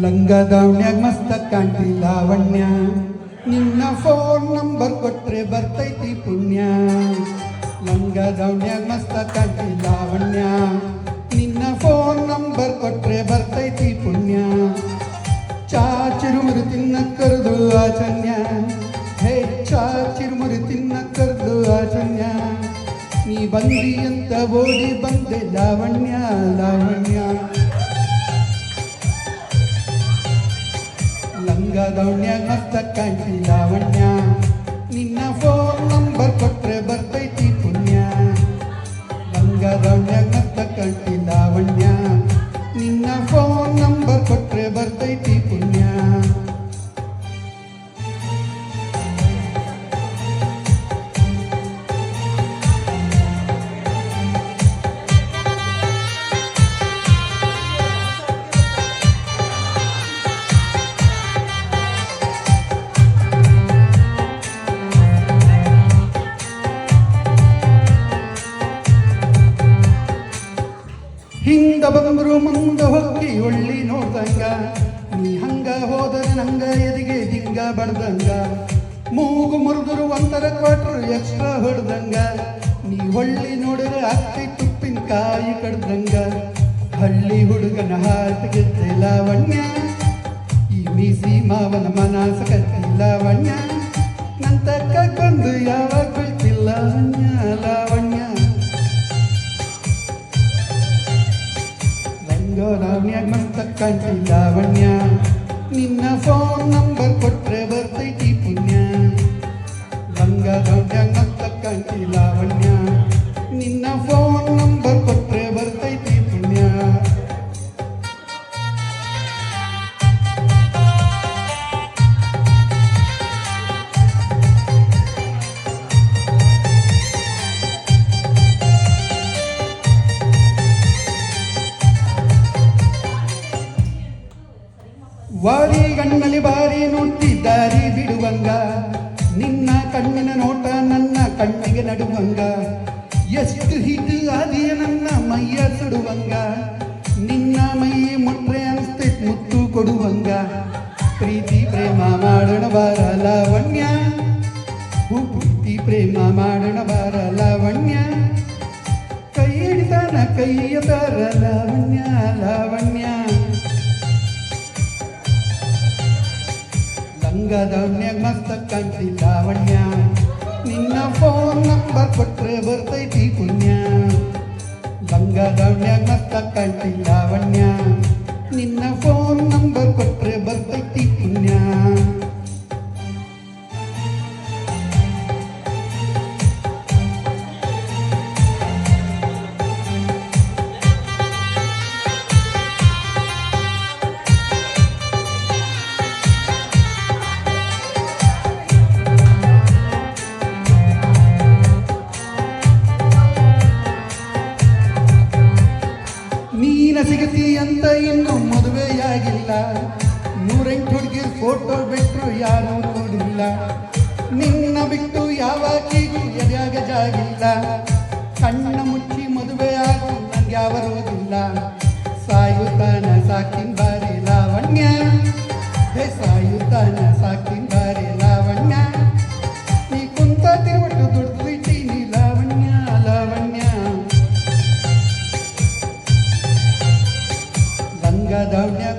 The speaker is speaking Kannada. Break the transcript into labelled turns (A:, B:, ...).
A: ಲಂಗ ದಾವಣ್ಯಾಗ ಮಸ್ತ ಕಾಣ್ತಿ ಲಾವಣ್ಯ, ನಿನ್ನ ಫೋನ್ ನಂಬರ್ ಕೊಟ್ರೆ ಬರ್ತೈತಿ ಪುಣ್ಯ. ಲಂಗ ದಾವಣ್ಯಾಗ ಮಸ್ತ ಕಾಣ್ತಿ ಲಾವಣ್ಯ, ನಿನ್ನ ಫೋನ್ ನಂಬರ್ ಕೊಟ್ರೆ ಬರ್ತೈತಿ ಪುಣ್ಯ. ಚಾ ಚಿರುಮುರು ತಿನ್ನ ಕರೆದು ಆಚನ್ಯ, ಹೇ ಚಾ ಚಿರುಮುರು ತಿನ್ನ ಕರೆದು ಆಚನ್ಯ. ನೀ ಬಂದಿ ಅಂತ ಓಡಿ ಬಂದೆ ಲಾವಣ್ಯ ಲಾವಣ್ಯ. ಲಂಗ ದಾವಣ್ಯಾಗ ಮಸ್ತ ಕಾಣ್ತಿ ಲಾವಣ್ಯ, ನಿನ್ನ ಫೋನ್ ನಂಬರ್ ಕೊಟ್ರೆ ಬರ್ತೈತಿ ಪುಣ್ಯ. ಲಂಗ ದಾವಣ್ಯಾಗ ಮಸ್ತ ಕಾಣ್ತಿ ಲಾವಣ್ಯ, ನಿನ್ನ ಫೋನ್ ನಂಬರ್ ಕೊಟ್ರೆ ಬರ್ತೈತಿ ಪುಣ್ಯ. ಹಿಂದ ಬಂದ್ರು ಮುಂದೆ ಹೊಕ್ಕಿ ಒಳ್ಳಿ ನೋಡ್ದಂಗ, ನೀ ಹಂಗ ಹೋದರೆ ನಂಗ ಎದಿಗೆ ದಿಂಗ ಬಡ್ದಂಗ. ಮೂಗು ಮುರಿದ್ರು ಒಂಥರ ಕ್ವಾಟ್ರು ಎಕ್ಸ್ಟ್ರಾ ಹೊಡ್ದಂಗ, ನೀ ಹೊಳ್ಳಿ ನೋಡಿದ್ರೆ ಅಕ್ಕಿ ತುಪ್ಪಿನಕಾಯಿ ಕಡ್ದಂಗ. ಹಳ್ಳಿ ಹುಡುಗನ ಹಾಟ್ ಗೆದ್ದೆ ಲಾವಣ್ಯ, ಈ ಮೀಸಿ ಮಾವನ ಮನಸ ಕತ್ತಿ ಲಾವಣ್ಯ. ನಂತಕ್ಕ ಬಂದು ಯಾವಾಗ ಬೀಳ್ತಿಲ್ಲ ಲಾವಣ್ಯ ಲಾವಣ್ಯ. ದಾವಣ್ಯಾಗ ಮಸ್ತ ಕಾಣ್ತಿ ಲಾವಣ್ಯ, ನಿನ್ನ ಫೋನ್ ನಂಬರ್ ಕೊಟ್ರೆ ಬರ್ತೈತಿ ಪುಣ್ಯ. ಲಂಗ ದಾವಣ್ಯಾಗ ಮಸ್ತ ಕಾಣ್ತಿ ಲಾವಣ್ಯ, ನಿನ್ನ ಫೋನ್ ನಂಬರ್ ಕೊಟ್ರೆ ಬರ್ತೈತಿ ಪುಣ್ಯ. ವಾರಿ ಗಣ್ಣಲ್ಲಿ ಬಾರಿ ನೋಡ್ತಿ ದಾರಿ ಬಿಡುವಂಗ, ನಿನ್ನ ಕಣ್ಣಿನ ನೋಟ ನನ್ನ ಕಣ್ಣಿಗೆ ನಡುವಂಗ. ಎಷ್ಟು ಹಿಟ್ಟು ಆದಿಯ ನನ್ನ ಮೈಯ ಸುಡುವಂಗ, ನಿನ್ನ ಮೈ ಮುಟ್ರೆ ಅನಿಸ್ತೈತ್ ಮುತ್ತು ಕೊಡುವಂಗ. ಪ್ರೀತಿ ಪ್ರೇಮ ಮಾಡೋಣ ಬಾರ ಲಾವಣ್ಯ, ಪ್ರೀತಿ ಪ್ರೇಮ ಮಾಡೋಣ ಬಾರ ಲಾವಣ್ಯ. ಕೈ ಹಿಡಿತಾನ ಕೈಯ ತಾರ ಲಾವಣ್ಯ ಲಾವಣ್ಯ. ಲಂಗ ದಾವಣ್ಯಾಗ ಮಸ್ತ ಕಾಣ್ತಿ ಲಾವಣ್ಯ, ನಿನ್ನ ಫೋನ್ ನಂಬರ್ ಕೊಟ್ರೆ ಬರ್ತೈತಿ ಪುಣ್ಯ. ಲಂಗ ದಾವಣ್ಯಾಗ ಮಸ್ತ ಕಾಣ್ತಿ ಲಾವಣ್ಯ, ನಿನ್ನ ಫೋನ್ ನಂಬರ್ ಕೊಟ್ರೆ ಬರ್ತೈತಿ ಪುಣ್ಯ. ನೀನ ಸಿಗತಿ ಅಂತ ಇನ್ನು ಮದುವೆಯಾಗಿಲ್ಲ, 108 ಹುಡುಗಿರ್ ಫೋಟೋ ಬಿಟ್ಟರು ಯಾರೂ ನೋಡಿಲ್ಲ. ನಿನ್ನ ಬಿಟ್ಟು ಯಾವಾಗೀಗೂ ಎದ್ಯಾಗ ಜಾಗಿಲ್ಲ, ಕಣ್ಣ ಮುಚ್ಚಿ ಮದುವೆ ಆಗು ನಂಗೆ ಯಾವ ರೋಗಿಲ್ಲ. ಸಾಯುತ್ತಾನ ಸಾಕಿನ ಬಾರಿ ಲಾವಣ್ಯ, ಹೇ ಸಾಯುತ್ತಾನ ಸಾಕಿನ ಬಾರಿ ಲಾವಣ್ಯ. ನೀ ಕುಂತ ತಿರುವಟ್ಟು ದುಡ್ದು ಇಟ್ಟೀನಿ ಲಾವಣ್ಯ ಲಾವಣ್ಯ. ಲಂಗ ದಾವಣ್ಯಾಗ